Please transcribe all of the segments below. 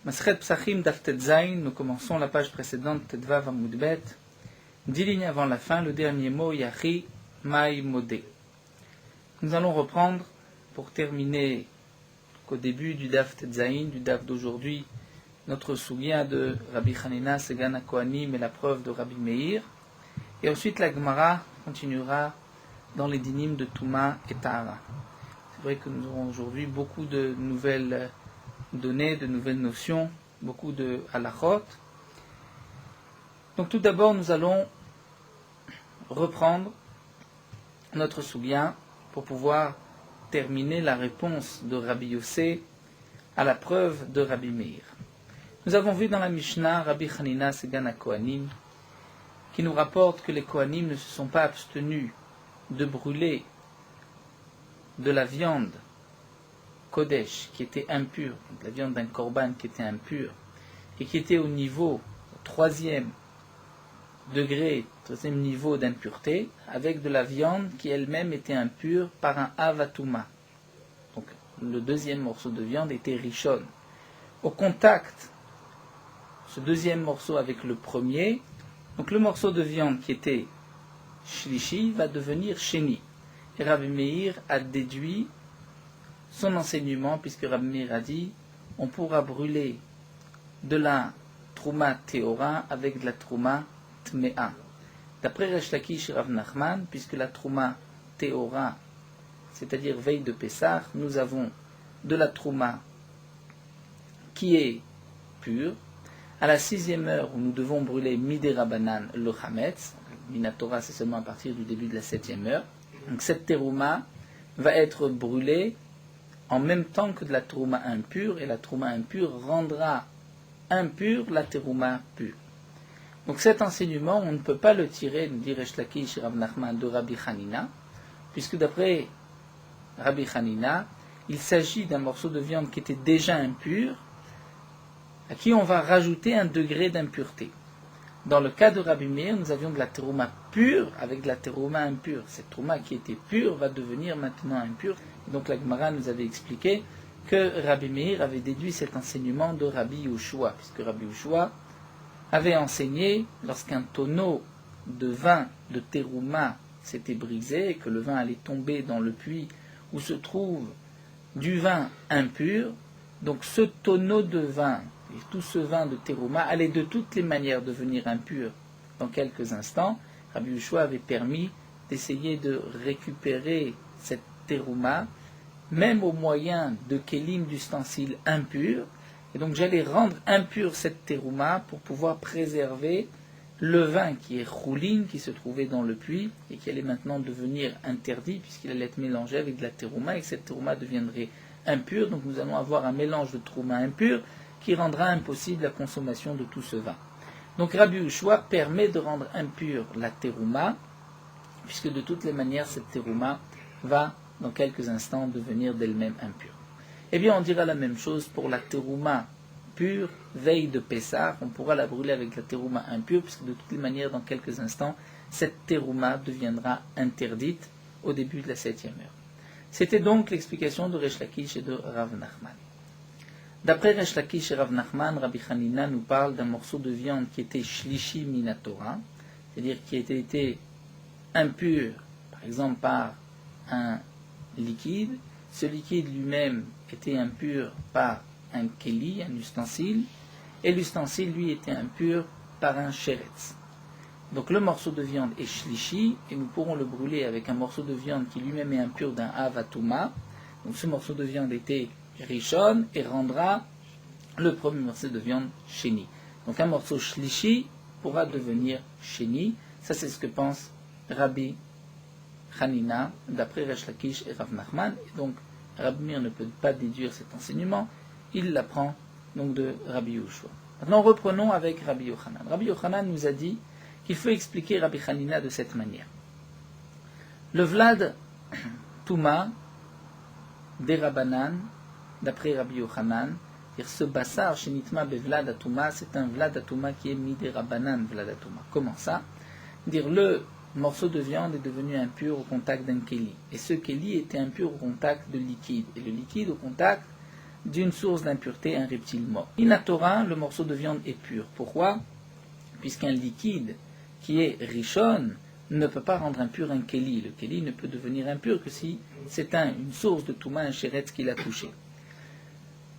Masechet Psachim Daf Tet Zayin, nous commençons la page précédente, Tetvav Amud Bet. 10 lignes avant la fin, le dernier mot, Yachi Mai Modé. Nous allons reprendre, pour terminer qu'au début du Daf Tet Zayin, du Daf d'aujourd'hui, notre souvient de Rabbi Hanina, Segan HaKohanim et la preuve de Rabbi Meir. Et ensuite la Gemara continuera dans les dynimes de Touma et Tahara. C'est vrai que nous aurons aujourd'hui beaucoup de nouvelles données, de nouvelles notions, beaucoup de halachot. Donc tout d'abord, nous allons reprendre notre soubien pour pouvoir terminer la réponse de Rabbi Yossé à la preuve de Rabbi Meir. Nous avons vu dans la Mishnah Rabbi Hanina Segan HaKohanim qui nous rapporte que les Kohanim ne se sont pas abstenus de brûler de la viande Kodesh qui était impure, donc la viande d'un korban qui était impure et qui était au niveau troisième degré, troisième niveau d'impureté, avec de la viande qui elle-même était impure par un avatouma. Donc le deuxième morceau de viande était rishon. Au contact, ce deuxième morceau avec le premier, donc le morceau de viande qui était shlishi va devenir sheni. Et Rabbi Meir a déduit son enseignement, puisque Rabbi Meir a dit on pourra brûler de la trouma théora avec de la trouma tmea. D'après Resh Lakish et Rav Nachman, puisque la trouma théora, c'est-à-dire veille de Pessah, nous avons de la trouma qui est pure. À la 6e heure où nous devons brûler midé rabanan le chametz, minatora c'est seulement à partir du début de la 7e heure, donc cette terouma va être brûlée en même temps que de la terouma impure, et la terouma impure rendra impure la terouma pure. Donc cet enseignement, on ne peut pas le tirer, nous dit Resh Lakish et Rav Nachman, de Rabbi Hanina, puisque d'après Rabbi Hanina, il s'agit d'un morceau de viande qui était déjà impur, à qui on va rajouter un degré d'impureté. Dans le cas de Rabbi Meir, nous avions de la terouma pure avec de la terouma impure. Cette terouma qui était pure va devenir maintenant impure. Et donc la Gemara nous avait expliqué que Rabbi Meir avait déduit cet enseignement de Rabbi Yehoshua, puisque Rabbi Yehoshua avait enseigné, lorsqu'un tonneau de vin de terouma s'était brisé et que le vin allait tomber dans le puits où se trouve du vin impur, donc ce tonneau de vin et tout ce vin de terouma allait de toutes les manières devenir impur dans quelques instants. Rabbi Yehoshua avait permis d'essayer de récupérer cette terouma, même au moyen de kélim, d'ustensiles impurs. Et donc j'allais rendre impure cette terouma pour pouvoir préserver le vin qui est choulin, qui se trouvait dans le puits et qui allait maintenant devenir interdit puisqu'il allait être mélangé avec de la terouma et que cette terouma deviendrait impure. Donc nous allons avoir un mélange de terouma impure qui rendra impossible la consommation de tout ce vin. Donc Rabbi Yehoshua permet de rendre impure la terouma, puisque de toutes les manières, cette terouma va, dans quelques instants, devenir d'elle-même impure. Eh bien, on dira la même chose pour la terouma pure, veille de Pessah. On pourra la brûler avec la terouma impure, puisque de toutes les manières, dans quelques instants, cette terouma deviendra interdite au début de la 7e heure. C'était donc l'explication de Resh Lakish et de Rav Nachman. D'après Resh Lakish et Rav Nachman, Rabbi Hanina nous parle d'un morceau de viande qui était shlishi minatora, c'est-à-dire qui était été impur, par exemple par un liquide. Ce liquide lui-même était impur par un keli, un ustensile, et l'ustensile lui était impur par un sheretz. Donc le morceau de viande est shlishi, et nous pourrons le brûler avec un morceau de viande qui lui-même est impur d'un avatouma. Donc ce morceau de viande était rishon et rendra le premier morceau de viande sheni. Donc un morceau shlishi pourra devenir sheni. Ça c'est ce que pense Rabbi Hanina d'après Resh Lakish et Rav Nachman. Et donc Rabbi Meir ne peut pas déduire cet enseignement, il l'apprend donc de Rabbi Yehoshua. Maintenant reprenons avec Rabbi Yochanan. Rabbi Yochanan nous a dit qu'il faut expliquer Rabbi Hanina de cette manière. Le vlad touma des Rabbanan, d'après Rabbi Yochanan, c'est-à-dire ce bassar shenitma bevlad atuma, c'est un vlad atuma qui est midé rabbanan vlad atuma. Comment ça? Dire le morceau de viande est devenu impur au contact d'un keli, et ce keli était impur au contact de liquide, et le liquide au contact d'une source d'impureté un reptile mort. Minatora, le morceau de viande est pur. Pourquoi? Puisqu'un liquide qui est rishon ne peut pas rendre impur un keli. Le keli ne peut devenir impur que si c'est une source de touma, un chéretz qui l'a touché.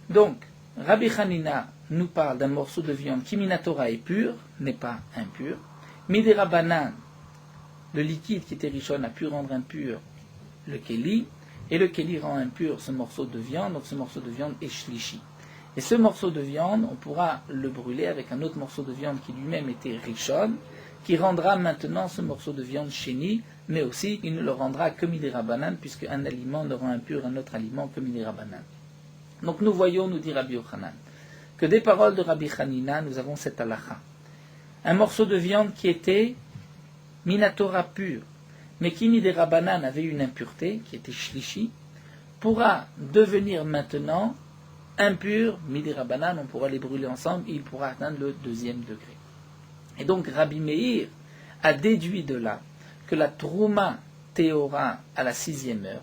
Donc, Rabbi Hanina nous parle d'un morceau de viande qui minatora est pur, n'est pas impur. Midera banan, le liquide qui était rishon a pu rendre impur le keli, et le keli rend impur ce morceau de viande, donc ce morceau de viande est shlishi. Et ce morceau de viande, on pourra le brûler avec un autre morceau de viande qui lui-même était rishon, qui rendra maintenant ce morceau de viande chéni, mais aussi il ne le rendra que midera banan, puisque un aliment ne rend impur un autre aliment que midera banan. Donc nous voyons, nous dit Rabbi Yochanan, que des paroles de Rabbi Hanina, nous avons cette halakha. Un morceau de viande qui était minatora pur, mais qui midera banan avait une impureté, qui était shlishi, pourra devenir maintenant impur, midera banan, on pourra les brûler ensemble, et il pourra atteindre le deuxième degré. Et donc Rabbi Meir a déduit de là que la trouma théora à la 6e heure,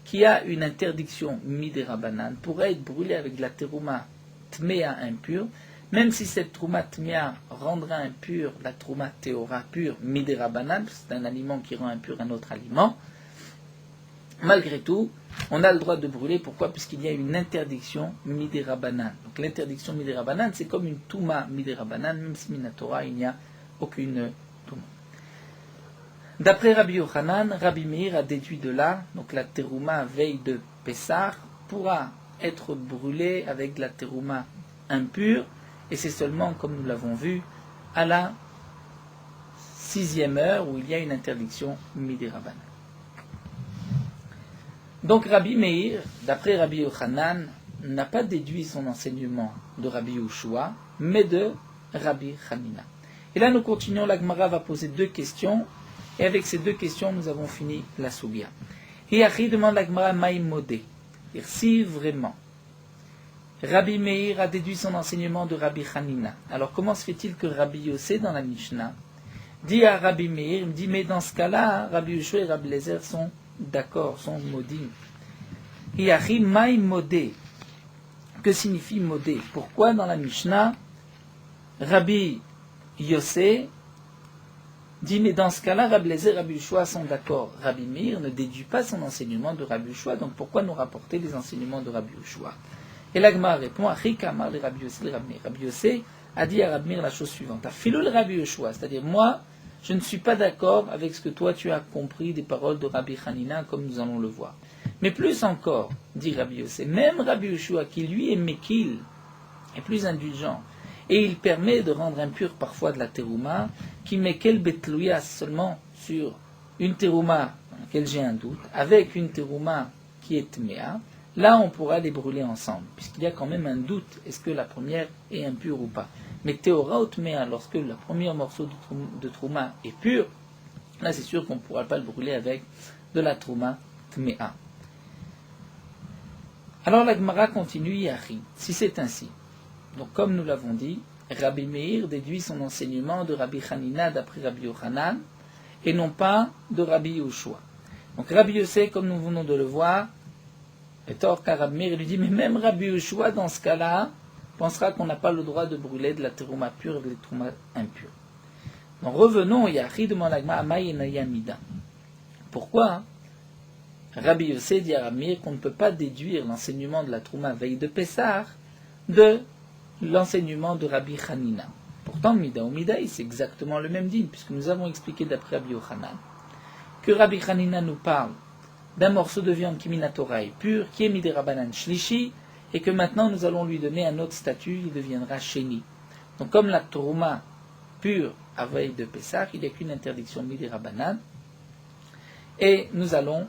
qui a une interdiction midera banan, pourrait être brûlée avec de la terouma tmea impure, même si cette trouma tmea rendra impure la trouma théora pure midera banan, c'est un aliment qui rend impur un autre aliment. Malgré tout, on a le droit de brûler. Pourquoi? Puisqu'il y a une interdiction midera banan. Donc l'interdiction midera banan, c'est comme une touma midera banan, même si minatora, il n'y a aucune touma. D'après Rabbi Yochanan, Rabbi Meir a déduit de là, donc la terouma veille de Pessah pourra être brûlée avec de la terouma impure, et c'est seulement, comme nous l'avons vu, à la 6e heure où il y a une interdiction midera banan. Donc Rabbi Meir, d'après Rabbi Yochanan, n'a pas déduit son enseignement de Rabbi Yehoshua, mais de Rabbi Hanina. Et là nous continuons, la Gemara va poser 2 questions, et avec ces 2 questions nous avons fini la Sugya. Hiyachi demande la Gemara Maïmodé, si vraiment Rabbi Meir a déduit son enseignement de Rabbi Hanina, alors comment se fait-il que Rabbi Yossé dans la Mishnah dit à Rabbi Meir, il me dit mais dans ce cas-là, Rabbi Yehoshua et Rabbi Lezer sont d'accord, sont maudits. Hiyachi Maïmodé, que signifie modé? Pourquoi dans la Mishnah Rabbi Yossé dit mais dans ce cas-là, Rabbi Lezer et Rabbi Yehoshua sont d'accord. Rabbi Meir ne déduit pas son enseignement de Rabbi Yehoshua, donc pourquoi nous rapporter les enseignements de Rabbi Yehoshua? Et l'Agma répond, Achikamar le Rabbi Yossé, le Rabbi Meir. Rabbi Yossé a dit à Rabbi Meir la chose suivante, Afilou le Rabbi Yehoshua, c'est-à-dire moi, je ne suis pas d'accord avec ce que toi tu as compris des paroles de Rabbi Hanina, comme nous allons le voir. Mais plus encore, dit Rabbi Yossé, même Rabbi Yehoshua, qui lui est Mekil, est plus indulgent, et il permet de rendre impur parfois de la terouma, qui Mekel betlouya seulement sur une terouma dans laquelle j'ai un doute, avec une terouma qui est tmea, là on pourra les brûler ensemble, puisqu'il y a quand même un doute, est-ce que la première est impure ou pas. Mais théora ou tmea, lorsque le premier morceau de trouma est pur, là c'est sûr qu'on ne pourra pas le brûler avec de la trouma tmea. Alors la Gemara continue, Yahi, si c'est ainsi. Donc comme nous l'avons dit, Rabbi Meir déduit son enseignement de Rabbi Hanina d'après Rabbi Yochanan, et non pas de Rabbi Yehoshua. Donc Rabbi Yossé, comme nous venons de le voir, est tort car Rabbi Meir lui dit, mais même Rabbi Yehoshua dans ce cas-là, pensera qu'on n'a pas le droit de brûler de la terouma pure et de la terouma impure. Donc revenons, Yahi demande à Maïenayamida. Pourquoi Rabbi Yossé dit à Rabbi Meir qu'on ne peut pas déduire l'enseignement de la terouma veille de Pessah de l'enseignement de Rabbi Hanina. Pourtant, Mida ou Midaï, c'est exactement le même dîme, puisque nous avons expliqué d'après Rabbi Yochanan que Rabbi Hanina nous parle d'un morceau de viande qui minatora est pur, qui est midera banan shlishi, et que maintenant nous allons lui donner un autre statut, il deviendra sheni. Donc comme la terouma pure à veille de Pessah, il n'y a qu'une interdiction midera banan, et nous allons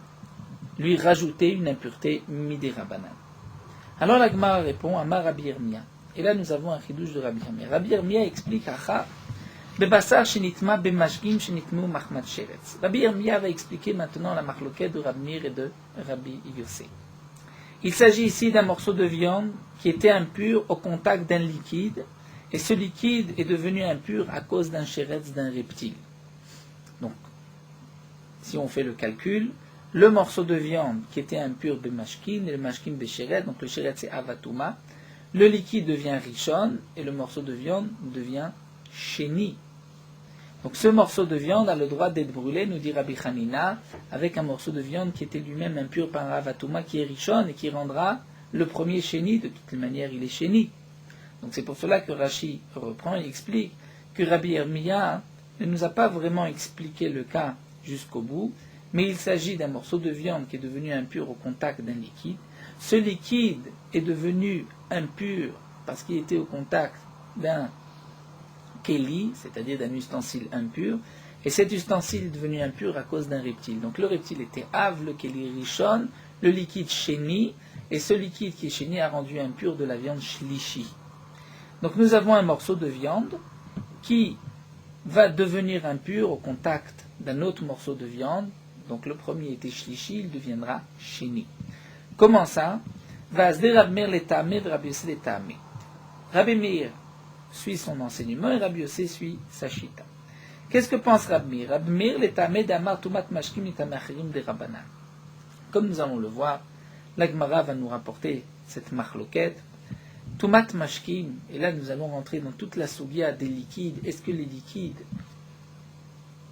lui rajouter une impureté midera banan. Alors la Gemara répond à Rabbi Yirmiyah. Et là nous avons un chidouche de Rabbi Yirmiyah. Rabbi Yirmiyah explique Acha Bebasar shenitma bemashgim shenitmu machmat sheretz. Rabbi Yirmiyah va expliquer maintenant la marloquette de Rabbi Meir et de Rabbi Yossé. Il s'agit ici d'un morceau de viande qui était impur au contact d'un liquide, et ce liquide est devenu impur à cause d'un sheretz, d'un reptile. Donc, si on fait le calcul, le morceau de viande qui était impur bemashkin et le mashkin besheret, donc le sheret c'est avatuma, le liquide devient rishon et le morceau de viande devient sheni. Donc ce morceau de viande a le droit d'être brûlé, nous dit Rabbi Hanina, avec un morceau de viande qui était lui-même impur par avatuma qui est rishon et qui rendra le premier sheni, de toutes les manières il est sheni. Donc c'est pour cela que Rashi reprend et explique que Rabbi Yirmiyah ne nous a pas vraiment expliqué le cas jusqu'au bout, mais il s'agit d'un morceau de viande qui est devenu impur au contact d'un liquide. Ce liquide est devenu impur parce qu'il était au contact d'un keli, c'est-à-dire d'un ustensile impur, et cet ustensile est devenu impur à cause d'un reptile. Donc le reptile était Av, le keli rishon, le liquide sheni, et ce liquide qui est sheni a rendu impur de la viande shlishi. Donc nous avons un morceau de viande qui va devenir impur au contact d'un autre morceau de viande. Donc le premier était shlishi, il deviendra sheni. Comment ça? Rabbi Meir suit son enseignement et Rabbi Yossé suit sa chita. Qu'est-ce que pense Rabbi Meir? Rabbi Meir l'étamé d'amar tumat mashkim itamachirim de Rabbanan. Comme nous allons le voir, la Gemara va nous rapporter cette machloket. Tumat mashkim, et là nous allons rentrer dans toute la sougia des liquides. Est-ce que les liquides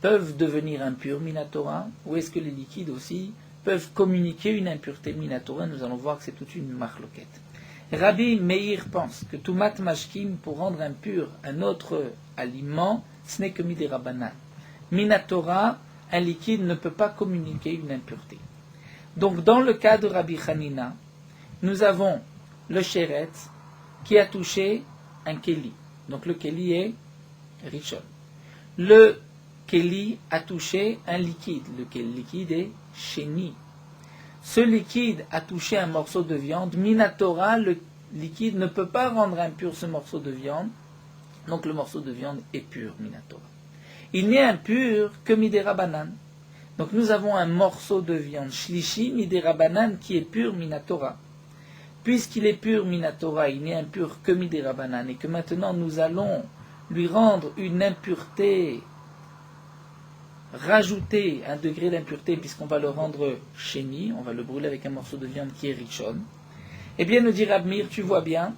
peuvent devenir impurs minatora, ou est-ce que les liquides aussi peuvent communiquer une impureté minatora? Nous allons voir que c'est toute une machloket. Rabbi Meir pense que tumat mashkim, pour rendre impur un autre aliment, ce n'est que midé rabbanan. Minatora, un liquide ne peut pas communiquer une impureté. Donc dans le cas de Rabbi Hanina, nous avons le sheretz qui a touché un keli. Donc le keli est rishon. Le keli a touché un liquide. Le liquide est sheni. Ce liquide a touché un morceau de viande. Minatora, le liquide ne peut pas rendre impur ce morceau de viande. Donc le morceau de viande est pur, minatora. Il n'est impur que midera banan. Donc nous avons un morceau de viande shlishi, midera banan, qui est pur, minatora. Puisqu'il est pur, minatora, il n'est impur que midera banan, et que maintenant nous allons lui rendre une impureté, rajouter un degré d'impureté, puisqu'on va le rendre sheni, on va le brûler avec un morceau de viande qui est rishon. Eh bien, nous dit Rabbi Meir, tu vois bien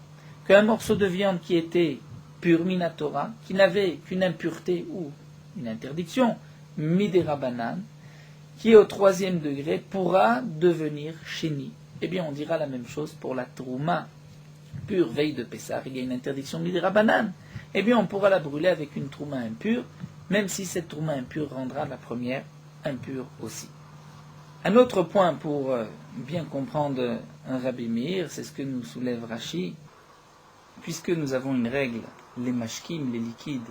qu'un morceau de viande qui était pur minatora, qui n'avait qu'une impureté ou une interdiction, midera banan, qui est au troisième degré, pourra devenir sheni. Eh bien, on dira la même chose pour la trouma pure veille de Pessah. Il y a une interdiction midera banan. Eh bien, on pourra la brûler avec une trouma impure, même si cette trouma impure rendra la première impure aussi. Un autre point pour bien comprendre un Rabbi Meir, c'est ce que nous soulève Rashi, puisque nous avons une règle, les mashkim, les liquides,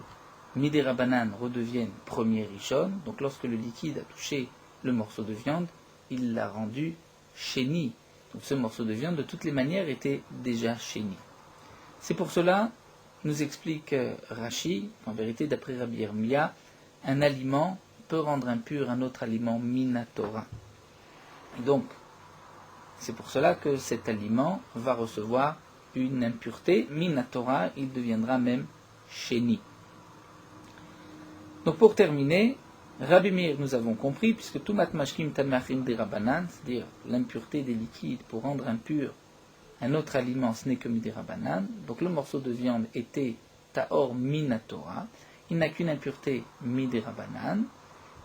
midera banan redeviennent premier rishon, donc lorsque le liquide a touché le morceau de viande, il l'a rendu sheni. Donc ce morceau de viande, de toutes les manières, était déjà sheni. C'est pour cela, nous explique Rashi, qu'en vérité, d'après Rabbi Yirmiyah, un aliment peut rendre impur un autre aliment minatora. Donc, c'est pour cela que cet aliment va recevoir une impureté minatora, il deviendra même sheni. Donc pour terminer, Rabbi Meir, nous avons compris, puisque tumat mashkim tamachim de rabbanan, c'est-à-dire l'impureté des liquides pour rendre impur un autre aliment, ce n'est que midé rabbanan. Donc le morceau de viande était taor minatora, il n'a qu'une impureté midé rabbanan.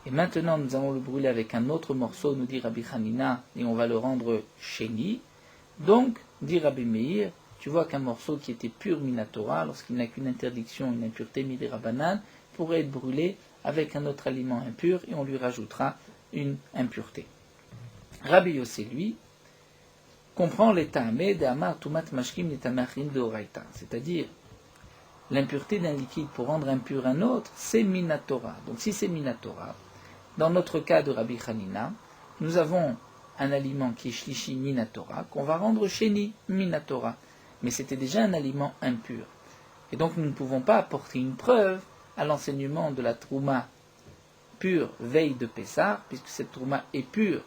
Et maintenant nous allons le brûler avec un autre morceau, nous dit Rabbi Hanina, et on va le rendre sheni. Donc, dit Rabbi Meir, tu vois qu'un morceau qui était pur minatora, lorsqu'il n'a qu'une interdiction, une impureté midé rabbanan, pourrait être brûlé avec un autre aliment impur, et on lui rajoutera une impureté. Rabbi Yossé, lui, comprend les ta'ameh d'amar tumat mashkim les tamachim de oraita, c'est-à-dire l'impureté d'un liquide pour rendre impur un autre, c'est minatora. Donc si c'est minatora, dans notre cas de Rabbi Hanina, nous avons un aliment qui est shlishi minatora, qu'on va rendre sheni minatora, mais c'était déjà un aliment impur. Et donc nous ne pouvons pas apporter une preuve à l'enseignement de la trouma pure veille de Pessah, puisque cette trouma est pure.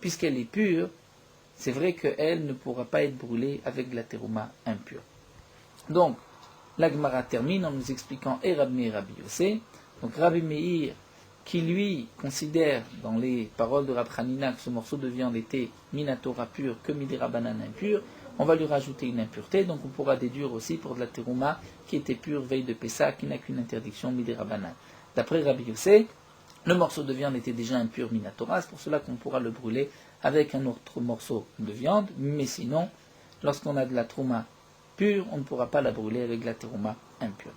Puisqu'elle est pure, c'est vrai qu'elle ne pourra pas être brûlée avec de la terouma impure. Donc, la Gemara termine en nous expliquant Rabbi Meir et Rabbi Yossé. Donc Rabbi Meir qui lui considère dans les paroles de Rab Hanina que ce morceau de viande était minatora pur que midera banane impur, on va lui rajouter une impureté, donc on pourra déduire aussi pour de la terouma qui était pure veille de Pessah, qui n'a qu'une interdiction midera banane. D'après Rabbi Yossé, le morceau de viande était déjà impur minatora, c'est pour cela qu'on pourra le brûler avec un autre morceau de viande, mais sinon, lorsqu'on a de la terouma pure, on ne pourra pas la brûler avec de la terouma impure.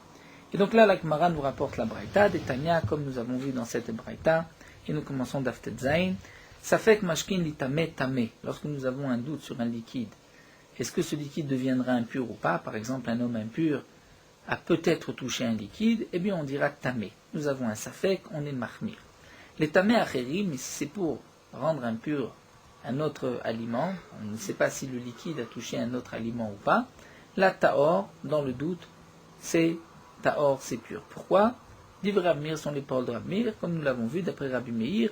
Et donc là, la Gemara nous rapporte la Braïta, des Tanya, comme nous avons vu dans cette Braïta, et nous commençons d'Aftet Zain. Ça fait que Mashkin litame tame, lorsque nous avons un doute sur un liquide, est-ce que ce liquide deviendra impur ou pas? Par exemple, un homme impur a peut-être touché un liquide, eh bien on dira tamé. Nous avons un safek, on est mahmir. Les tamé acherim, si c'est pour rendre impur un autre aliment, on ne sait pas si le liquide a touché un autre aliment ou pas, la taor, dans le doute, c'est taor, c'est pur. Pourquoi? Divrei Rabbi Meir sont les paroles de Rabbi Meir, comme nous l'avons vu d'après Rabbi Meir,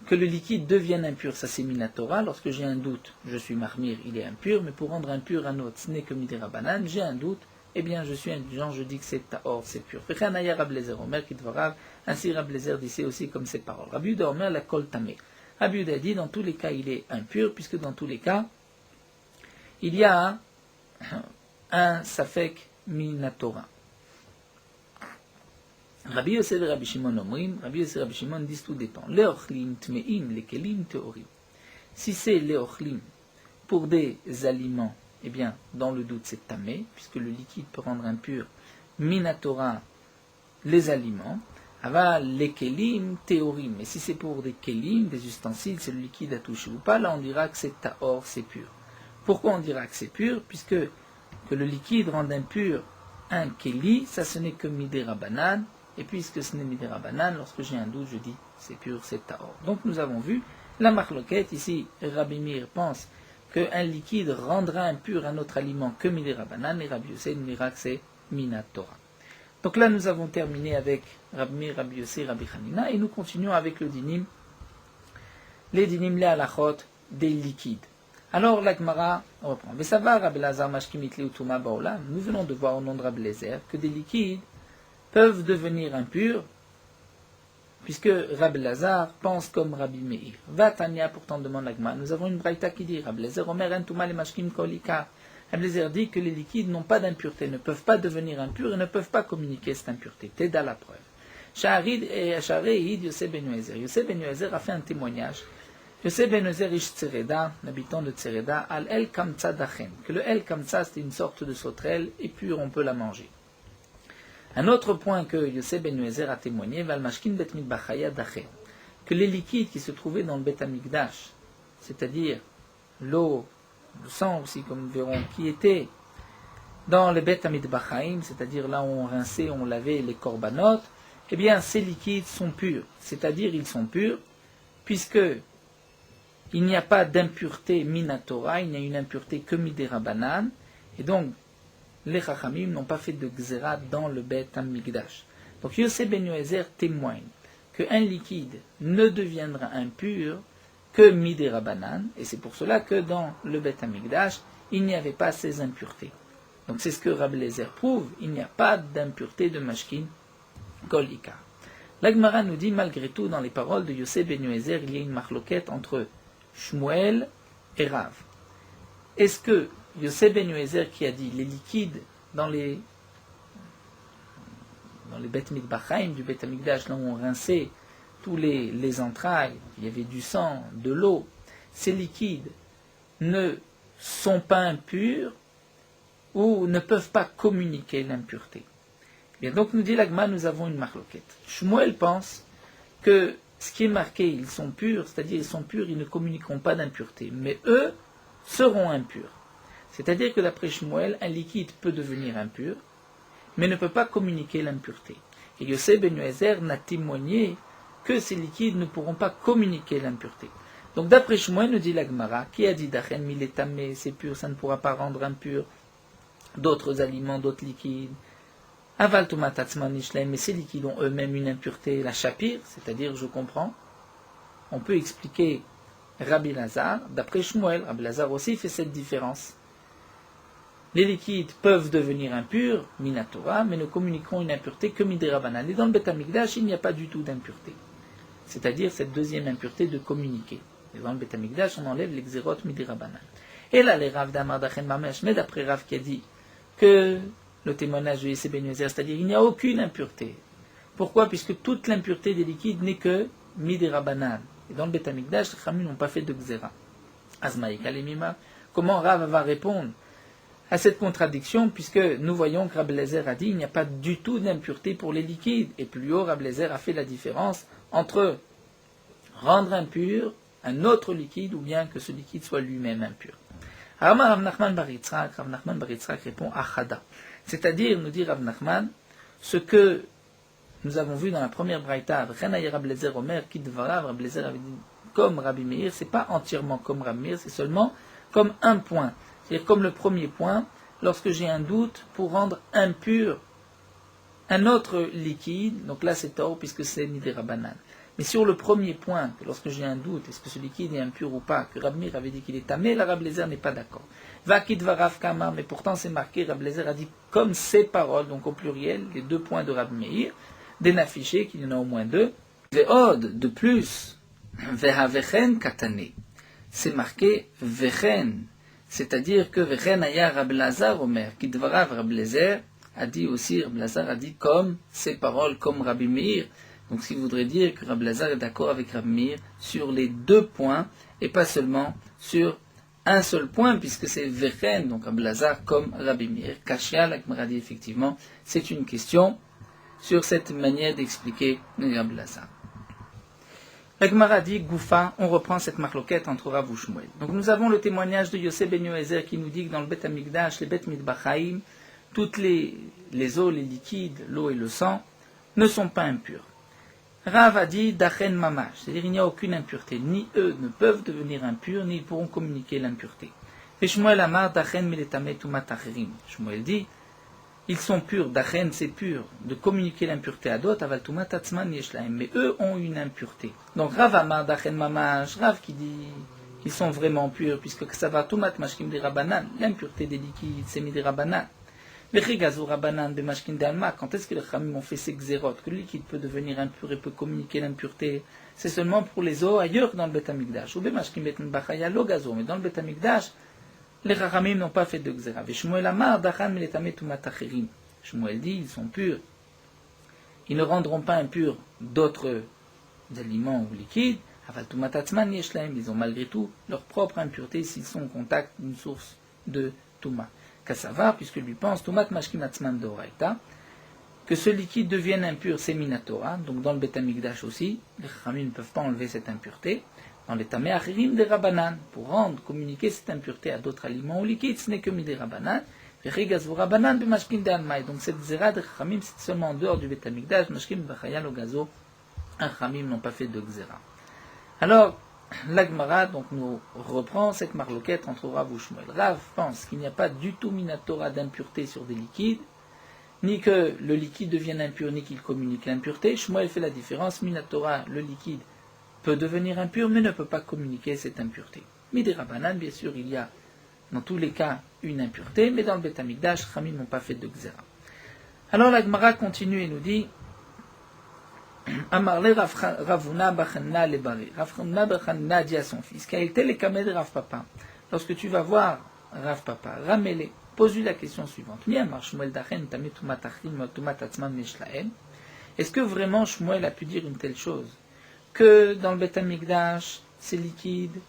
que le liquide devienne impur, ça c'est minatora. Lorsque j'ai un doute, je suis marmir, il est impur, mais pour rendre impur un autre, ce n'est que midera banane, j'ai un doute, eh bien je suis indulgent, je dis que c'est taor, c'est pur. Ainsi Rabbi Lezer disait aussi comme ces paroles. Rabbi Yehuda Omer la kol tamé. Rabbi Yehuda dit dans tous les cas il est impur, puisque dans tous les cas il y a un safek minatora. Rabbi Yosef et Rabbi Shimon omrim, Rabbi Yosef et Rabbi Shimon disent tout dépend. Leochlim tmeim, lekelim teorim. Si c'est leochlim pour des aliments, eh bien, dans le doute c'est tamé, puisque le liquide peut rendre impur minatora les aliments. Aval lekelim teorim. Et si c'est pour des kelim, des ustensiles, c'est le liquide à toucher ou pas, là on dira que c'est taor, c'est pur. Pourquoi on dira que c'est pur? Puisque que le liquide rende impur un keli, ça ce n'est que midera banane. Et puisque ce n'est midera banane, lorsque j'ai un doute, je dis c'est pur, c'est taor. Donc nous avons vu la marloquette. Ici, Rabbi Meir pense qu'un liquide rendra impur un autre aliment que midera banane, et Rabbi Yossé nous dira que c'est minatora. Donc là, nous avons terminé avec Rabbi Meir, Rabbi Yossé, Rabbi Hanina, et nous continuons avec le dinim, les dinim, les halachot des liquides. Alors la Gemara reprend. Nous venons de voir au nom de Rabbi Lezer que des liquides peuvent devenir impurs, puisque Rabbi Lazar pense comme Rabbi Meir. Vatania, pourtant demande l'Agma, nous avons une braïta qui dit Rabbi Lezer Omer entuma le mashkim kolika. Rabbi Lezer dit que les liquides n'ont pas d'impureté, ne peuvent pas devenir impurs et ne peuvent pas communiquer cette impureté. T'es à la preuve. Shaharid et Shaharid Yosef ben Yoezer. Yosef ben Yoezer a fait un témoignage. Yosef ben Yoezer ish Tsereda, l'habitant de Tsereda, al el kamtsa dachen. Que le el kamtsa c'est une sorte de sauterelle et pure, on peut la manger. Un autre point que Yosef ben Yoezer a témoigné, que les liquides qui se trouvaient dans le Bet Amikdash, c'est-à-dire l'eau, le sang aussi, comme nous verrons, qui étaient dans le Bet Amidbachaim, c'est-à-dire là où on rinçait, on lavait les korbanot, eh bien ces liquides sont purs, c'est-à-dire ils sont purs, puisque il n'y a pas d'impureté minatora, il n'y a une impureté que midera banane, et donc les Chachamim n'ont pas fait de Gzera dans le Bet Amikdash. Donc Yosef ben Yoezer témoigne qu'un liquide ne deviendra impur que midera banane, et c'est pour cela que dans le Bet Amikdash, il n'y avait pas ces impuretés. Donc c'est ce que Rabbi Lezer prouve, il n'y a pas d'impureté de Mashkin Kol Ikar. La Gemara nous dit, malgré tout, dans les paroles de Yosef ben Yoezer, il y a une marloquette entre Shmuel et Rav. Est-ce que Yosef ben Yoezer qui a dit les liquides dans les Bet Mikbachaim du Bet Amikdash, là où on rinçait tous les entrailles, il y avait du sang, de l'eau, ces liquides ne sont pas impurs ou ne peuvent pas communiquer l'impureté. Bien, donc nous dit l'Agma, nous avons une marloquette. Shmuel pense que ce qui est marqué, ils sont purs, c'est-à-dire ils sont purs, ils ne communiqueront pas d'impureté, mais eux seront impurs. C'est-à-dire que d'après Shmuel, un liquide peut devenir impur, mais ne peut pas communiquer l'impureté. Et Yosef ben Yoezer n'a témoigné que ces liquides ne pourront pas communiquer l'impureté. Donc d'après Shmuel, nous dit la Gemara, qui a dit Dachen miletamé, c'est pur, ça ne pourra pas rendre impur d'autres aliments, d'autres liquides. Aval tumatatzman nishlem, mais ces liquides ont eux-mêmes une impureté, la shapir, c'est-à-dire, je comprends, on peut expliquer Rabbi Lazar, d'après Shmuel, Rabbi Lazar aussi fait cette différence. les liquides peuvent devenir impurs, minatora, mais ne communiqueront une impureté que midirabanan. Et dans le Beth Amikdash, il n'y a pas du tout d'impureté. C'est-à-dire cette deuxième impureté de communiquer. Et dans le Beth Amikdash, on enlève l'exérot midirabanan. Et là, les Rav d'Amar Dachen Mamesh, mais d'après Rav qui a dit que le témoignage de Yosef Ben Yozer, c'est-à-dire il n'y a aucune impureté. Pourquoi? Puisque toute l'impureté des liquides n'est que midirabanan. Et dans le Beth Amikdash, les Khamim n'ont pas fait de xéra. Azmaïka Lemima. Comment Rav va répondre à cette contradiction, puisque nous voyons que Rabbi Eliezer a dit il n'y a pas du tout d'impureté pour les liquides. Et plus haut, Rabbi Eliezer a fait la différence entre rendre impur un autre liquide ou bien que ce liquide soit lui-même impur. Rav Nachman Bar Yitzhak répond Achada. C'est-à-dire, nous dit Rav Nachman, ce que nous avons vu dans la première braïta, Rabbi Eliezer Omer, Kidvarav, Rabbi Eliezer avait dit comme Rabbi Meir, c'est pas entièrement comme Rabbi Meir, c'est seulement comme un point. C'est-à-dire comme le premier point, lorsque j'ai un doute pour rendre impur un autre liquide, donc là c'est tort puisque c'est midirabanan. Mais sur le premier point, que lorsque j'ai un doute, est-ce que ce liquide est impur ou pas, que Rabbi Meir avait dit qu'il est tamé, la Rabbi Eliezer n'est pas d'accord. Vakid varav kamar, mais pourtant c'est marqué, Rabbi Eliezer a dit comme ces paroles, donc au pluriel, les deux points de Rabbi Meir, d'affiché qu'il y en a au moins deux. Ve'od, de plus, ve'havechen katane. C'est marqué vechen, c'est-à-dire que vechen aya Rabbi Lazar Omer, kidvarav Rabbi Eliezer a dit aussi, Rabbi Lazar a dit comme ces paroles, comme Rabbi Meir. Donc, ce qui voudrait dire que Rabbi Lazar est d'accord avec Rabbi Meir sur les deux points et pas seulement sur un seul point, puisque c'est vechen, donc Rabbi Lazar comme Rabbi Meir. Kashia, la Gemara dit effectivement, c'est une question sur cette manière d'expliquer Rabbi Lazar. La Gemara dit, Goufa, on reprend cette marloquette entre Rav ou Shmuel. Donc nous avons le témoignage de Yosef Ben Yozer qui nous dit que dans le Beth Amikdash, les Beth Mitbachaim, toutes les eaux, les liquides, l'eau et le sang, ne sont pas impurs. Rav a dit, Dachen Mamash, c'est-à-dire il n'y a aucune impureté. Ni eux ne peuvent devenir impurs, ni ils pourront communiquer l'impureté. Et Shmuel Amar, Dachen Miletame Tumat Acherim. Shmuel dit, ils sont purs, Dachen c'est pur, de communiquer l'impureté à d'autres, Aval Tumat Atzman Yeshlaim, mais eux ont une impureté. Donc Rav Amar, Dachen Mamash, Rav qui dit, ils sont vraiment purs, puisque ça va Tumat Mashkim de Rabanan, l'impureté des liquides, c'est mis des Rabanan. Quand est-ce que les Khamim ont fait ces xérotes, que le liquide peut devenir impur et peut communiquer l'impureté? C'est seulement pour les eaux ailleurs que dans le Beth Amikdash. Mais dans le Beth Amikdash, les Khamim n'ont pas fait de xéra. Shmuel dit, ils sont purs. Ils ne rendront pas impurs d'autres aliments ou liquides. Ils ont malgré tout leur propre impureté s'ils sont en contact d'une source de Touma. Qu'à savoir, puisque lui pense, Tumat Mashkim Atzman Doraita, que ce liquide devienne impur, c'est Minatora, donc dans le Beth Amikdash aussi, les Khamim ne peuvent pas enlever cette impureté, dans les Tamé Achirim des Rabanan, pour rendre, communiquer cette impureté à d'autres aliments ou liquides, ce n'est que Midé Rabanan, Rabanan de Mashkim de Almaï, donc cette Zera de Khamim, c'est seulement en dehors du Beth Amikdash, Mashkim Bachayal Ogazo, un Khamim n'ont pas fait de Xera. Alors, la Gemara donc nous reprend cette marloquette entre Rav ou Shmuel. Rav pense qu'il n'y a pas du tout minatora d'impureté sur des liquides, ni que le liquide devienne impur, ni qu'il communique l'impureté. Shmuel fait la différence. Minatora, le liquide, peut devenir impur, mais ne peut pas communiquer cette impureté. Midé Rabanan, bien sûr, il y a dans tous les cas une impureté, mais dans le Beth Amikdash, Khamim n'ont pas fait de Xera. Alors la Gemara continue et nous dit Amarle Ravuna Bachanna le Baré. Ravuna Bachanna dit à son fils, Kael tel kamed Rav Papa. Lorsque tu vas voir Rav Papa, ramele, pose-lui la question suivante. Est-ce que vraiment Shmuel a pu dire une telle chose? Que dans le Beth Amikdash, ces liquides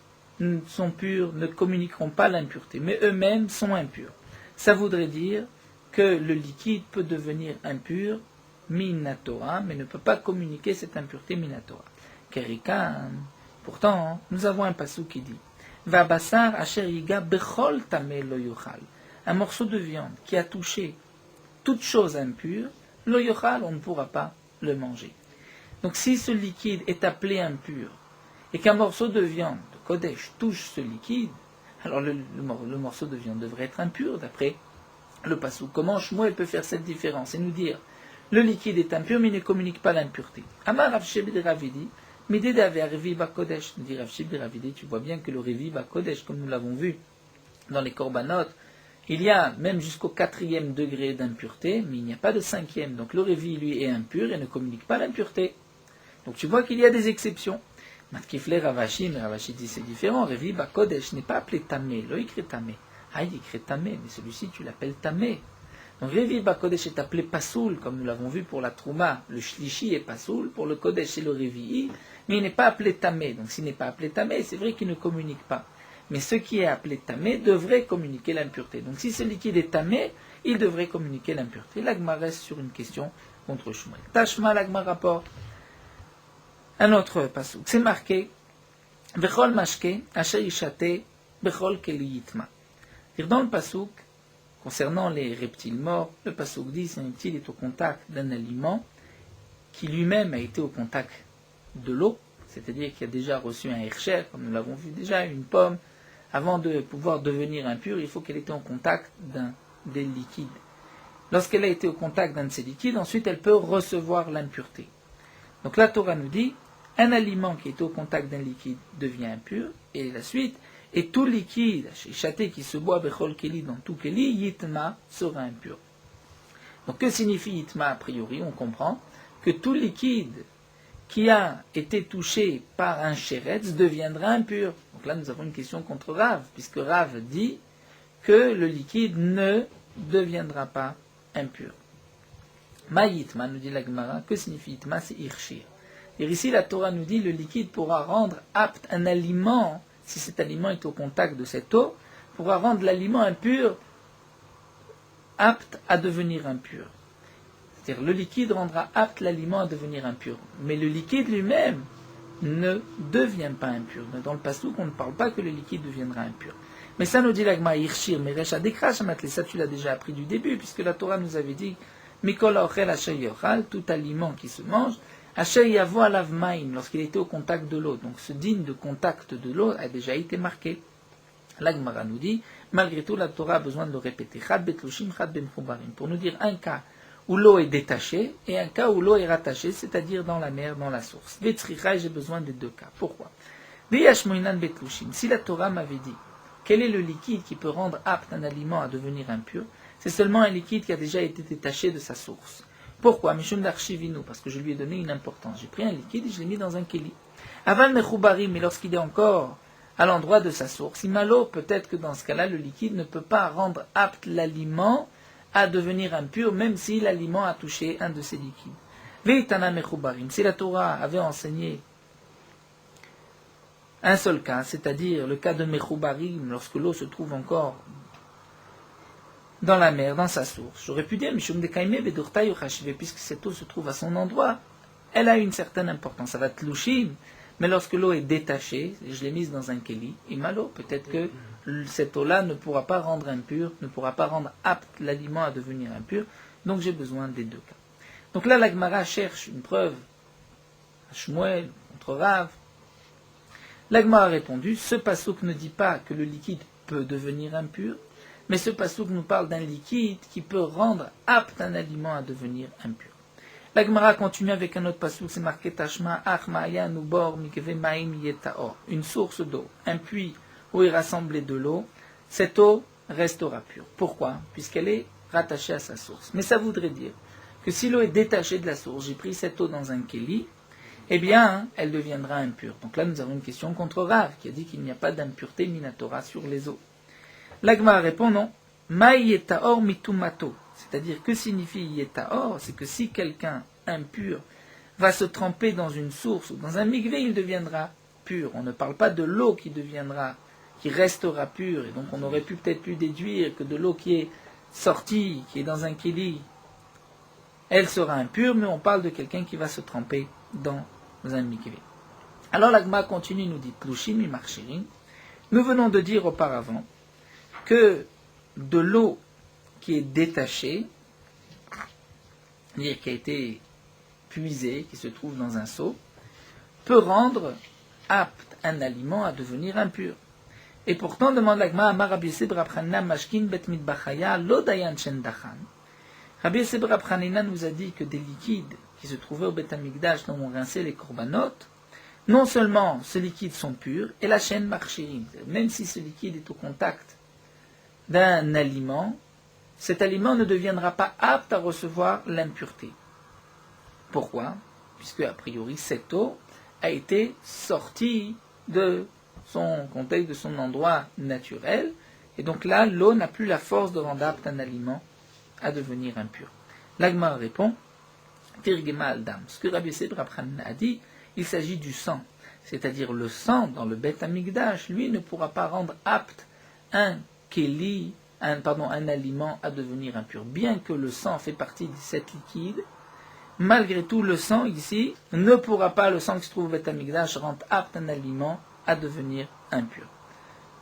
sont purs, ne communiqueront pas l'impureté, mais eux-mêmes sont impurs. Ça voudrait dire que le liquide peut devenir impur Minatora, mais ne peut pas communiquer cette impureté Minatora. Kerikan, pourtant, nous avons un passou qui dit Vabassar asher yiga bechol tameh lo yochal. Un morceau de viande qui a touché toute chose impure, lo yochal, on ne pourra pas le manger. Donc si ce liquide est appelé impur, et qu'un morceau de viande, de Kodesh, touche ce liquide, alors le morceau de viande devrait être impur, d'après le passou. Comment Shmuel peut faire cette différence et nous dire le liquide est impur, mais il ne communique pas l'impureté. Amar Rav Sheb de Ravidi, Midé d'Ave Revi Bakodesh, dit Rav Sheb de Ravidi, tu vois bien que le Revi Bakodesh, comme nous l'avons vu dans les Korbanot, il y a même jusqu'au 4e degré d'impureté, mais il n'y a pas de 5e. Donc le révi, lui, est impur et ne communique pas l'impureté. Donc tu vois qu'il y a des exceptions. Matkifle Ravashi, mais Ravashi dit c'est différent. Révi Bakodesh n'est pas appelé Tamé, lo écrit Tamé. Ah, il écrit Tamé, mais celui-ci tu l'appelles Tamé. Donc Révi Bakodesh est appelé Pasoul, comme nous l'avons vu pour la Trouma. Le Shlishi est Pasoul, pour le Kodesh et le Révi, mais il n'est pas appelé Tamé. Donc s'il n'est pas appelé Tamé, c'est vrai qu'il ne communique pas. Mais ce qui est appelé Tamé devrait communiquer l'impureté. Donc si ce liquide est Tamé, il devrait communiquer l'impureté. L'Agma reste sur une question contre Shmuel. Tashma, l'Agma rapporte un autre pasouk. C'est marqué Bechol mashke asher yishate bechol keli yitma. Dans le pasouk, concernant les reptiles morts, le pasouk dit qu'un reptile est au contact d'un aliment qui lui-même a été au contact de l'eau, c'est-à-dire qu'il a déjà reçu un hercher, comme nous l'avons vu déjà, une pomme. Avant de pouvoir devenir impure, il faut qu'elle ait été en contact des liquides. Lorsqu'elle a été au contact d'un de ces liquides, ensuite elle peut recevoir l'impureté. Donc la Torah nous dit, un aliment qui est au contact d'un liquide devient impur, et la suite, et tout liquide, chaté qui se boit bechol keli dans tout keli, yitma sera impur. Donc que signifie yitma a priori? On comprend que tout liquide qui a été touché par un chéretz deviendra impur. Donc là nous avons une question contre Rav, puisque Rav dit que le liquide ne deviendra pas impur. Ma yitma, nous dit la Gemara, que signifie yitma? C'est irshir. Et ici, la Torah nous dit le liquide pourra rendre apte un aliment, si cet aliment est au contact de cette eau, pourra rendre l'aliment impur, apte à devenir impur. C'est-à-dire, le liquide rendra apte l'aliment à devenir impur. Mais le liquide lui-même ne devient pas impur. Dans le pasouk, on ne parle pas que le liquide deviendra impur. Mais ça nous dit l'agma irshir, mais recha dekrash, ça tu l'as déjà appris du début, puisque la Torah nous avait dit mikol ochel asher yochal, tout aliment qui se mange, asher yavo alav maim, lorsqu'il était au contact de l'eau. Donc ce digne de contact de l'eau a déjà été marqué. L'agmara nous dit, malgré tout, la Torah a besoin de le répéter. Chad betlushim, chad ben chubarim, pour nous dire un cas où l'eau est détachée et un cas où l'eau est rattachée, c'est-à-dire dans la mer, dans la source. Vetzricha, j'ai besoin des deux cas. Pourquoi? Si la Torah m'avait dit quel est le liquide qui peut rendre apte un aliment à devenir impur, c'est seulement un liquide qui a déjà été détaché de sa source. Pourquoi? Mishum d'archivinu, parce que je lui ai donné une importance. J'ai pris un liquide et je l'ai mis dans un keli. Aval mechubarim, mais lorsqu'il est encore à l'endroit de sa source, imalo, peut-être que dans ce cas-là, le liquide ne peut pas rendre apte l'aliment à devenir impur, même si l'aliment a touché un de ces liquides. Veitana mechubarim, si la Torah avait enseigné un seul cas, c'est-à-dire le cas de mechubarim, lorsque l'eau se trouve encore dans la mer, dans sa source, j'aurais pu dire, mishum de kaime bedurta yochashive, puisque cette eau se trouve à son endroit, elle a une certaine importance. Ça va tlushim, mais lorsque l'eau est détachée, je l'ai mise dans un keli, imalo, peut-être que cette eau-là ne pourra pas rendre impur, ne pourra pas rendre apte l'aliment à devenir impur, donc j'ai besoin des deux cas. Donc là, la Gemara cherche une preuve à Shmuel, contre Rav. La Gemara a répondu, ce pasouk ne dit pas que le liquide peut devenir impur, mais ce pasouk nous parle d'un liquide qui peut rendre apte un aliment à devenir impur. La Gemara continue avec un autre pasouk, c'est marqué Tashma, Achmaya, Nubor, Mikve, Maim, Yetaor. Une source d'eau, un puits où est rassemblée de l'eau, cette eau restera pure. Pourquoi? Puisqu'elle est rattachée à sa source. Mais ça voudrait dire que si l'eau est détachée de la source, j'ai pris cette eau dans un keli, eh bien, elle deviendra impure. Donc là, nous avons une question contre Rav, qui a dit qu'il n'y a pas d'impureté minatora sur les eaux. L'Agma répond non. Ma yetaor mitumato. C'est-à-dire, que signifie yetaor? C'est que si quelqu'un impur va se tremper dans une source ou dans un mikvé, il deviendra pur. On ne parle pas de l'eau qui restera pure. Et donc, on aurait peut-être pu déduire que de l'eau qui est sortie, qui est dans un keli, elle sera impure, mais on parle de quelqu'un qui va se tremper dans un mikvé. Alors, l'Agma continue, nous dit, Tlushim et Marchirim. Nous venons de dire auparavant que de l'eau qui est détachée, c'est-à-dire qui a été puisée, qui se trouve dans un seau, peut rendre apte un aliment à devenir impur. Et pourtant, demande l'Agma, Amar Rabbi Yosef bar Chanina mashkin bet mitbachaya lo dayan shen dachan. Rabbi Yosef bar Chanina nous a dit que des liquides qui se trouvaient au Beth Amikdash, dont on rinçait les corbanotes, non seulement ces liquides sont purs, et la chaîne marchirim, même si ce liquide est au contact d'un aliment, cet aliment ne deviendra pas apte à recevoir l'impureté. Pourquoi? Puisque, a priori, cette eau a été sortie de son contexte, de son endroit naturel, et donc là, l'eau n'a plus la force de rendre apte un aliment à devenir impur. L'Agma répond, Tirgema al-Dam. Ce que Rabbi Yosef Rab Chanina a dit, il s'agit du sang. C'est-à-dire le sang dans le Beth Amikdash, lui ne pourra pas rendre apte un keli, un aliment à devenir impur. Bien que le sang fait partie de cet liquide, malgré tout le sang ici ne pourra pas, le sang qui se trouve au Beth Amikdash, rendre apte un aliment à devenir impur.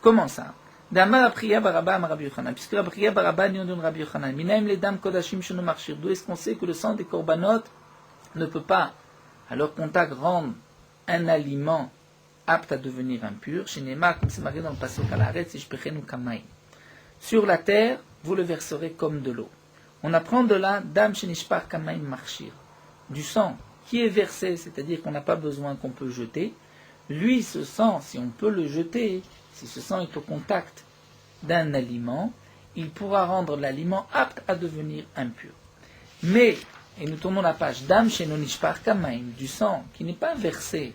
Comment ça? D'Amar Apriya Baraba Amar Rabbi Yochanan, puisque Apriya Baraba nous donne Rabbi Yochanan, Minaim les dames Kodashim Shenu Marchir, d'où est-ce qu'on sait que le sang des korbanot ne peut pas, à leur contact, rendre un aliment apte à devenir impur? Chez Neymar, comme c'est marqué dans le passage à l'arrêt, c'est Shpechenu Kamaim. Sur la terre, vous le verserez comme de l'eau. On apprend de là, Dam Shenishpar Kamaim Marchir, du sang qui est versé, c'est-à-dire qu'on n'a pas besoin, qu'on peut jeter. Lui, ce sang, si on peut le jeter, si ce sang est au contact d'un aliment, il pourra rendre l'aliment apte à devenir impur. Mais, et nous tournons la page, Dam Shenonishpar Kamaim, du sang qui n'est pas versé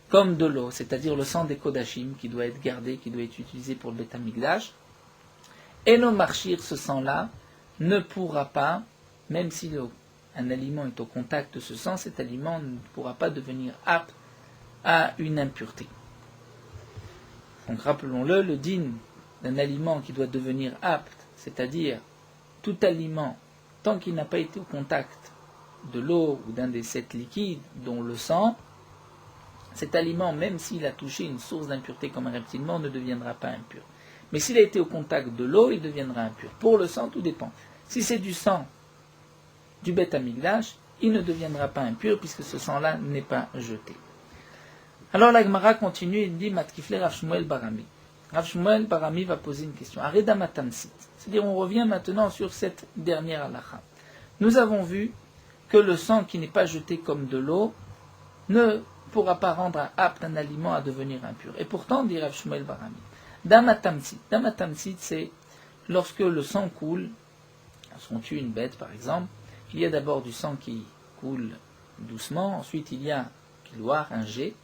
comme de l'eau, c'est-à-dire le sang des Kodashim qui doit être gardé, qui doit être utilisé pour le Beth Amikdash, et non marchir, ce sang-là, ne pourra pas, même si un aliment est au contact de ce sang, cet aliment ne pourra pas devenir apte à une impureté. Donc rappelons-le, le din d'un aliment qui doit devenir apte, c'est-à-dire tout aliment, tant qu'il n'a pas été au contact de l'eau ou d'un des 7 liquides, dont le sang, cet aliment, même s'il a touché une source d'impureté comme un reptile mort, ne deviendra pas impur. Mais s'il a été au contact de l'eau, il deviendra impur. Pour le sang, tout dépend. Si c'est du sang du Beth Amikdash, il ne deviendra pas impur puisque ce sang-là n'est pas jeté. Alors la Gemara continue et dit Matkifle Rav Shmuel Barami. Rav Shmuel Barami va poser une question. Areda Matamsit. C'est-à-dire on revient maintenant sur cette dernière halakha. Nous avons vu que le sang qui n'est pas jeté comme de l'eau ne pourra pas rendre apte un aliment à devenir impur. Et pourtant, dit Rav Shmuel Barami, Damatamsit. Damatamsit, c'est lorsque le sang coule, lorsqu'on tue une bête par exemple, il y a d'abord du sang qui coule doucement, ensuite il y a kiloir, un jet.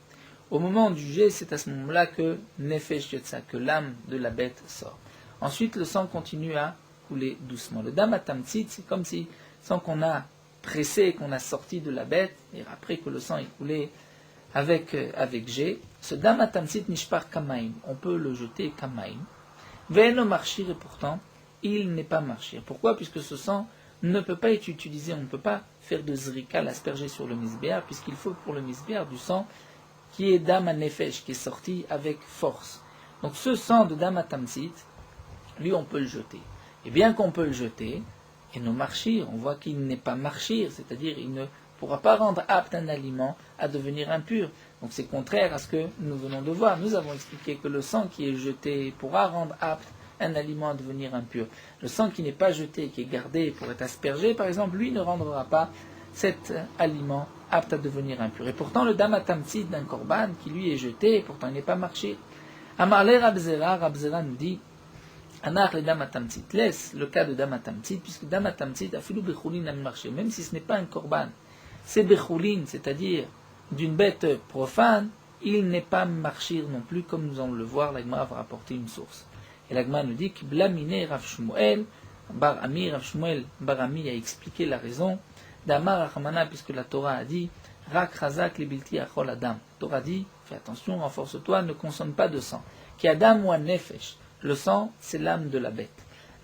Au moment du jet, c'est à ce moment-là que Nefesh Yotza, que l'âme de la bête sort. Ensuite, le sang continue à couler doucement. Le Damatamsit, c'est comme si, sans qu'on a pressé, qu'on a sorti de la bête, et après que le sang est coulé avec jet, ce Damatamsit Nishpar Kamaim, on peut le jeter Kamaim. Ve'eno marchir, et pourtant, il n'est pas marchir. Pourquoi? Puisque ce sang ne peut pas être utilisé, on ne peut pas faire de zrika, l'asperger sur le misbéar, puisqu'il faut pour le misbéar du sang qui est Dam Nefesh, qui est sorti avec force. Donc ce sang de Dam Tamsit, lui on peut le jeter. Et bien qu'on peut le jeter, et nos marchir, on voit qu'il n'est pas marchir, c'est-à-dire il ne pourra pas rendre apte un aliment à devenir impur. Donc c'est contraire à ce que nous venons de voir. Nous avons expliqué que le sang qui est jeté pourra rendre apte un aliment à devenir impur. Le sang qui n'est pas jeté, qui est gardé pour être aspergé, par exemple, lui ne rendra pas cet aliment apte à devenir impur. Et pourtant, le damatamtsit d'un korban qui lui est jeté, pourtant il n'est pas marché. Amarle Rabzera nous dit, Anach le damatamtsit, laisse le cas de damatamtsit, puisque damatamtsit a filou bechulin n'a marché, même si ce n'est pas un korban, c'est bechulin, c'est-à-dire d'une bête profane, il n'est pas marchir non plus, comme nous allons le voir, l'Agma va rapporter une source. Et l'Agma nous dit que Blamine Rav Shmuel Bar Ami, Rav Shmuel Bar Ami a expliqué la raison d'Amar Achamana, puisque la Torah a dit Rak Razak Libilti Achol Adam. La Torah dit fais attention, renforce-toi, ne consomme pas de sang. Ki Adam ou Nefesh. Le sang, c'est l'âme de la bête.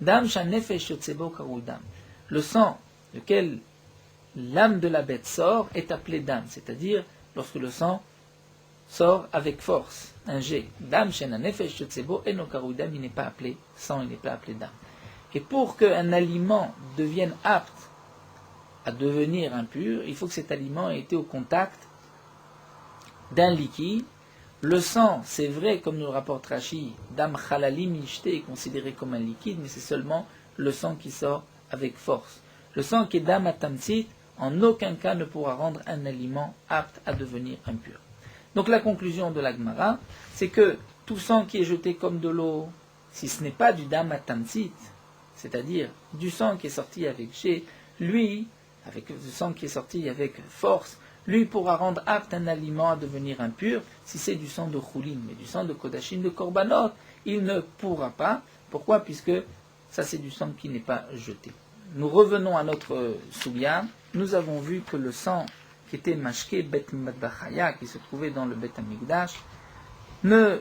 Dam Shan Nefesh Yotsebo Karul Dam. Le sang lequel l'âme de la bête sort est appelé Dam, c'est-à-dire lorsque le sang sort avec force, un jet. Dam Shen Nefesh Yotsebo Eno Karul Dam, il n'est pas appelé sang, il n'est pas appelé Dam. Et pour qu'un aliment devienne apte à devenir impur, il faut que cet aliment ait été au contact d'un liquide. Le sang, c'est vrai, comme nous le rapporte Rashi, Dam Chalalim Yishte est considéré comme un liquide, mais c'est seulement le sang qui sort avec force. Le sang qui est Dam Atamtsit, en aucun cas ne pourra rendre un aliment apte à devenir impur. Donc la conclusion de la Gemara, c'est que tout sang qui est jeté comme de l'eau, si ce n'est pas du dam atamzit, c'est-à-dire du sang qui est sorti avec G, lui, avec le sang qui est sorti avec force, lui pourra rendre apte un aliment à devenir impur si c'est du sang de choulin, mais du sang de kodashim, de korbanot, il ne pourra pas. Pourquoi? Puisque ça c'est du sang qui n'est pas jeté. Nous revenons à notre soubia. Nous avons vu que le sang qui était mashké bet madbachaya, qui se trouvait dans le bet amigdash, ne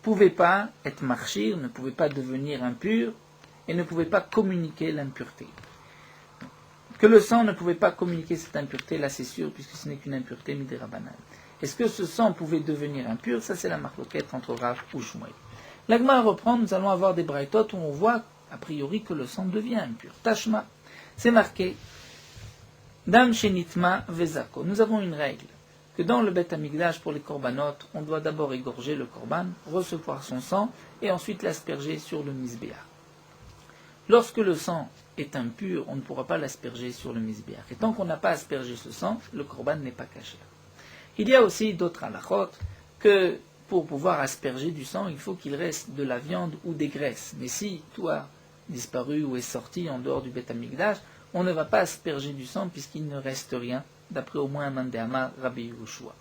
pouvait pas être marchir, ne pouvait pas devenir impur et ne pouvait pas communiquer l'impureté. Que le sang ne pouvait pas communiquer cette impureté, là c'est sûr, puisque ce n'est qu'une impureté midérabanan. Est-ce que ce sang pouvait devenir impur? Ça c'est la marloquette entre Rav ou Shmuel. L'Agma reprend, nous allons avoir des braïtot où on voit a priori que le sang devient impur. Tashma, c'est marqué Dam shenitma vezako. Nous avons une règle que dans le Bet Amigdash pour les korbanot, on doit d'abord égorger le korban, recevoir son sang et ensuite l'asperger sur le misbéach. Lorsque le sang est impur, on ne pourra pas l'asperger sur le misbéach. Et tant qu'on n'a pas aspergé ce sang, le korban n'est pas caché. Il y a aussi d'autres halachot que pour pouvoir asperger du sang, il faut qu'il reste de la viande ou des graisses. Mais si tout a disparu ou est sorti en dehors du Bet Amigdash, on ne va pas asperger du sang puisqu'il ne reste rien, d'après au moins Mandéama Rabbi Yehoshua.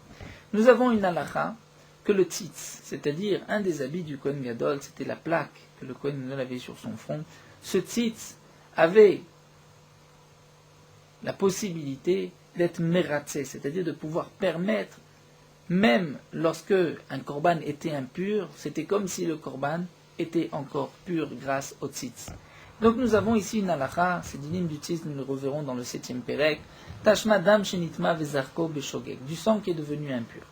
Nous avons une halacha que le tzitz, c'est-à-dire un des habits du Kohen Gadol, c'était la plaque que le Kohen Gadol avait sur son front. Ce tzitz avait la possibilité d'être meratzé, c'est-à-dire de pouvoir permettre, même lorsque un korban était impur, c'était comme si le korban était encore pur grâce au tzitz. Donc nous avons ici une halacha, c'est dinim du tzitz, nous le reverrons dans le 7e pérek, tashma dam shenitma vezarko beshogeg, du sang qui est devenu impur.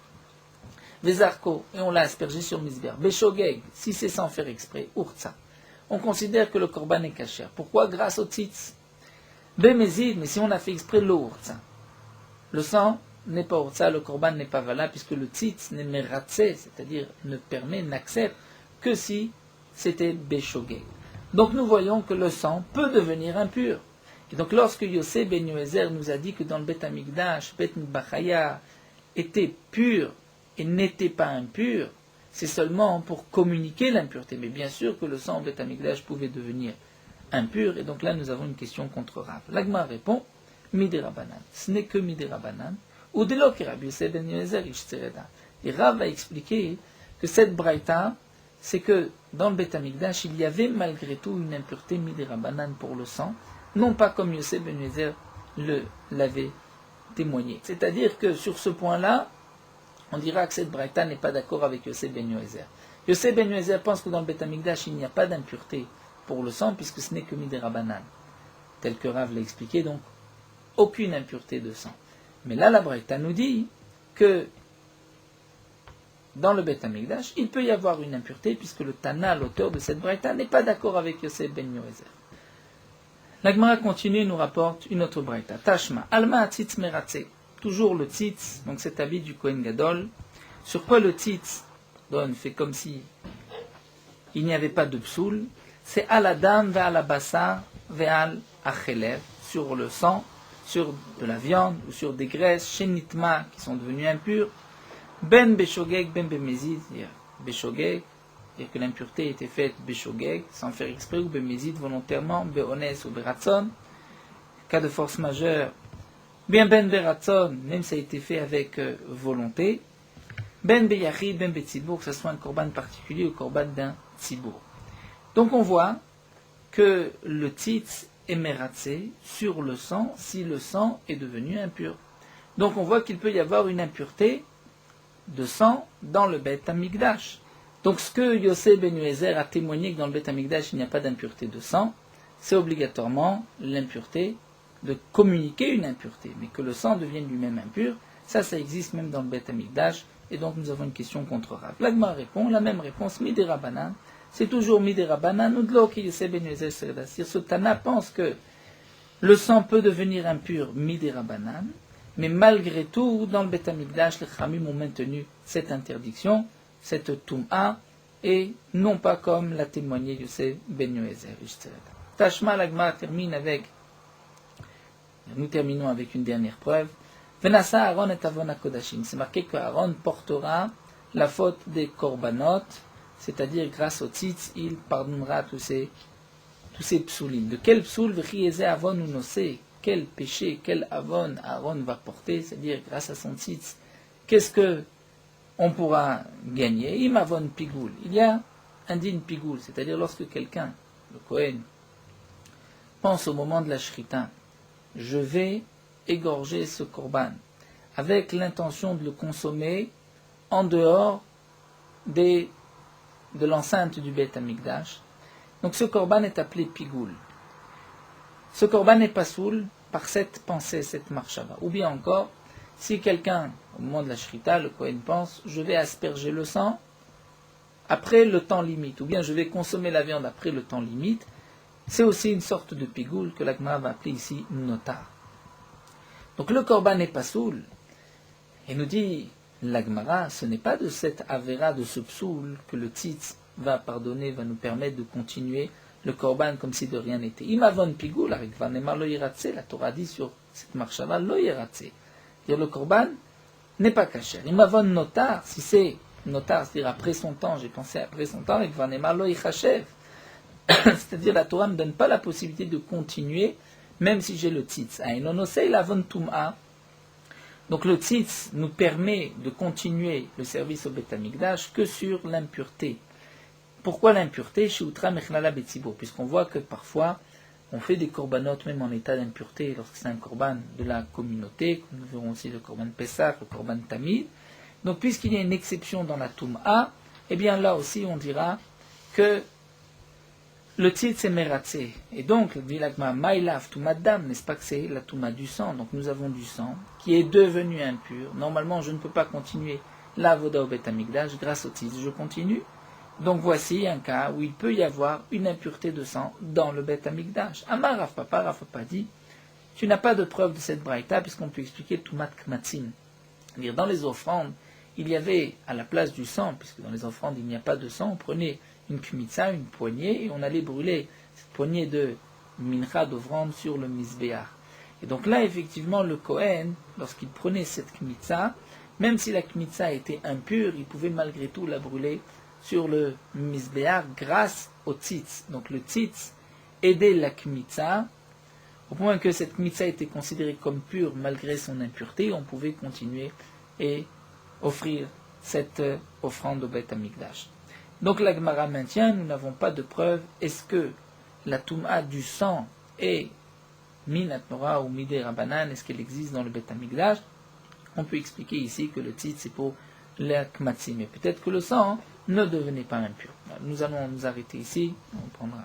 Vezarko, et on l'a aspergé sur misber. Beshogeg, si c'est sans faire exprès, urtsa. On considère que le korban est kasher. Pourquoi? Grâce au tzitz. Bemezid, mais si on a fait exprès, lo urtsa. Le sang n'est pas urtsa, le korban n'est pas valable, puisque le tzitz n'est meratzé, c'est-à-dire ne permet, n'accepte, que si c'était beshogeg. Donc nous voyons que le sang peut devenir impur. Et donc lorsque Yosef ben Yoézer nous a dit que dans le Bet Amigdash, Bet Midbachaya était pur et n'était pas impur, c'est seulement pour communiquer l'impureté. Mais bien sûr que le sang au Bet Amigdash pouvait devenir impur. Et donc là nous avons une question contre Rav. L'Agma répond, Midérabanan. Ce n'est que Midérabanan. Ou de l'autre Rabbi Yosef ben Yoézer Ishtzereda. Et Rav a expliqué que cette braïta, c'est que dans le Bet Amigdash, il y avait malgré tout une impureté midérabanan pour le sang, non pas comme Yosef ben Yoézer l'avait témoigné. C'est-à-dire que sur ce point-là, on dira que cette braïta n'est pas d'accord avec Yosef ben Yoézer. Yosef ben Yoézer pense que dans le Bet Amigdash, il n'y a pas d'impureté pour le sang, puisque ce n'est que midérabanan, tel que Rav l'a expliqué, donc aucune impureté de sang. Mais là, la braïta nous dit que dans le Bet Amigdash, il peut y avoir une impureté, puisque le Tana, l'auteur de cette braïta, n'est pas d'accord avec Yosef ben Yoézer. La Gemara continue et nous rapporte une autre braïta. Tashma, Alma tzitz meratze. Toujours le tzitz, donc cet habit du Kohen Gadol. Sur quoi le tzitz fait comme si il n'y avait pas de psoul. C'est al adam ve'al abasa ve'al achelev, sur le sang, sur de la viande ou sur des graisses, shenitma, qui sont devenues impures. Ben beshogeg, ben bemezid, beshogeg, c'est-à-dire que l'impureté était faite beshogeg, sans faire exprès, ou bemezid, volontairement, beones ou beratson, cas de force majeure, bien ben beratson, même ça a été fait avec volonté, ben beyachid, ben betzibour, que ce soit un korban particulier ou korban d'un tzibour. Donc on voit que le tzitz est meratzé sur le sang, si le sang est devenu impur. Donc on voit qu'il peut y avoir une impureté de sang dans le Bet Amigdash. Donc ce que Yosef ben Yoézer a témoigné que dans le Bet Amigdash il n'y a pas d'impureté de sang, c'est obligatoirement l'impureté de communiquer une impureté, mais que le sang devienne lui-même impur, ça existe même dans le Bet Amigdash, et donc nous avons une question contre Rav. L'Agma répond, la même réponse, Midérabanan, c'est toujours Midérabanan, ou de l'eau qui Yosef ben Yoézer Seredassir. Ce Tana pense que le sang peut devenir impur Midérabanan, mais malgré tout, dans le Bet Amigdash, les Khamim ont maintenu cette interdiction, cette Toum'a, et non pas comme l'a témoigné Yosef ben Yoézer. Tashma l'Agma termine avec, nous terminons avec une dernière preuve. Venasa Aaron et Avon HaKodashim. C'est marqué que Aaron portera la faute des korbanot c'est-à-dire grâce au tzitz, il pardonnera tous ces psoulim. De quel psoul v'chieze avon ou nosé, quel péché, quel avon Aaron va porter, c'est-à-dire grâce à son tzitz, qu'est-ce que on pourra gagner? Im avon pigoul, il y a un din pigoul, c'est-à-dire lorsque quelqu'un, le Kohen, pense au moment de la shrita, je vais égorger ce korban, avec l'intention de le consommer en dehors de l'enceinte du Beth Amikdash. Donc ce korban est appelé pigoul. Ce korban n'est pas soul par cette pensée, cette marshava. Ou bien encore, si quelqu'un, au moment de la shrita, le Kohen pense, je vais asperger le sang après le temps limite, ou bien je vais consommer la viande après le temps limite, c'est aussi une sorte de pigoul que la Gemara va appeler ici notar. Donc le korban n'est pas soul. Et nous dit la Gemara, ce n'est pas de cette avéra, de ce psoul, que le tzitz va pardonner, va nous permettre de continuer le korban comme si de rien n'était. Imavon pigoul, la Torah dit sur cette marshava, lo yiratse. Dire le korban n'est pas caché. Imavon notar, si c'est notar, c'est-à-dire après son temps, j'ai pensé après son temps, c'est-à-dire la Torah ne me donne pas la possibilité de continuer, même si j'ai le tzitz. Donc le tzitz nous permet de continuer le service au Beth Amikdash que sur l'impureté. Pourquoi l'impureté? Puisqu'on voit que parfois on fait des corbanotes même en état d'impureté lorsque c'est un korban de la communauté, comme nous verrons aussi le korban Pessah, le korban Tamid. Donc puisqu'il y a une exception dans la Toum'a, eh bien là aussi on dira que le tzitz est meratzé. Et donc, dit l'agma, maïlaf tumadam, n'est-ce pas que c'est la touma du sang? Donc nous avons du sang qui est devenu impur. Normalement, je ne peux pas continuer la voda au Beth Amikdash grâce au tzitz. Je continue. Donc voici un cas où il peut y avoir une impureté de sang dans le Beth Amikdash. Amar Rav Papa dit, tu n'as pas de preuve de cette braïta puisqu'on peut expliquer tumat kmatzin. C'est-à-dire, dans les offrandes, il y avait à la place du sang, puisque dans les offrandes il n'y a pas de sang, on prenait une kmitza, une poignée, et on allait brûler cette poignée de mincha d'offrande sur le misbéach. Et donc là, effectivement, le Kohen, lorsqu'il prenait cette kmitza, même si la kmitza était impure, il pouvait malgré tout la brûler sur le misbéach grâce au tzitz. Donc le tzitz aidait la kmitza, au point que cette kmitza était considérée comme pure malgré son impureté, on pouvait continuer et offrir cette offrande au Beth Amikdash. Donc la Gemara maintient, nous n'avons pas de preuve. Est-ce que la Toum'a du sang est Minat Torah ou Midei Rabbanan, est-ce qu'elle existe dans le Beth Amikdash? On peut expliquer ici que le tzitz c'est pour la Kmatzi, mais peut-être que le sang ne devenait pas impur. Nous allons nous arrêter ici, on prendra